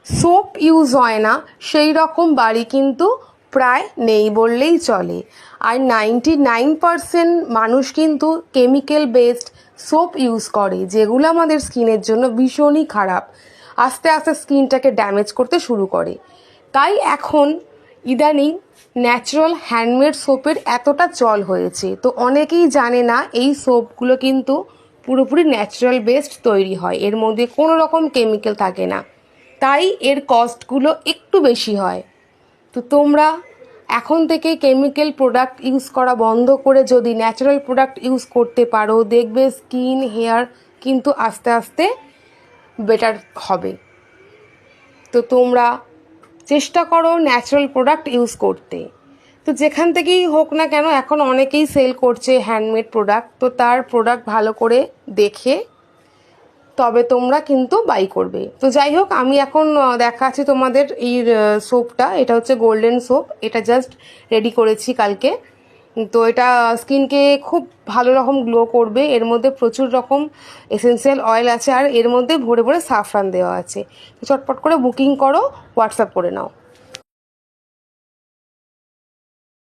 Soap use হয় না সেই রকম বাড়ি কিন্তু প্রায় নেই বললেই চলে। আর 99% মানুষ কিন্তু কেমিক্যাল বেসড সোপ ইউজ করে, যেগুলো আমাদের স্কিনের জন্য ভীষণই খারাপ, আস্তে আস্তে স্কিনটাকে ড্যামেজ করতে শুরু করে। তাই এখন ইদানিং ন্যাচারাল হ্যান্ডমেড সোপের এতটা চল হয়েছে। তো অনেকেই জানে না এই সোপগুলো কিন্তু পুরোপুরি ন্যাচারাল বেসড তৈরি হয়, এর মধ্যে কোনো রকম কেমিক্যাল থাকে না, তাই এর কস্টগুলো একটু বেশি হয়। তো তোমরা এখন থেকে কেমিক্যাল প্রোডাক্ট ইউজ করা বন্ধ করে যদি ন্যাচারাল প্রোডাক্ট ইউজ করতে পারো, দেখবে স্কিন হেয়ার কিন্তু আস্তে আস্তে বেটার হবে। তো তোমরা চেষ্টা করো ন্যাচারাল প্রোডাক্ট ইউজ করতে। তো যেখান থেকেই হোক না কেন, এখন অনেকেই সেল করছে হ্যান্ডমেড প্রোডাক্ট, তো তার প্রোডাক্ট ভালো করে দেখে তবে তোমরা কিন্তু বাই করবে। তো যাই হোক, আমি এখন দেখাচ্ছি তোমাদের এই সোপটা। এটা হচ্ছে গোল্ডেন সোপ, এটা জাস্ট রেডি করেছি কালকে। তো এটা স্কিনকে খুব ভালো রকম গ্লো করবে। এর মধ্যে প্রচুর রকম এসেন্সিয়াল অয়েল আছে, আর এর মধ্যে ভরে ভরে সাফরান দেওয়া আছে। তো চটপট করে বুকিং করো, হোয়াটসঅ্যাপ করে নাও।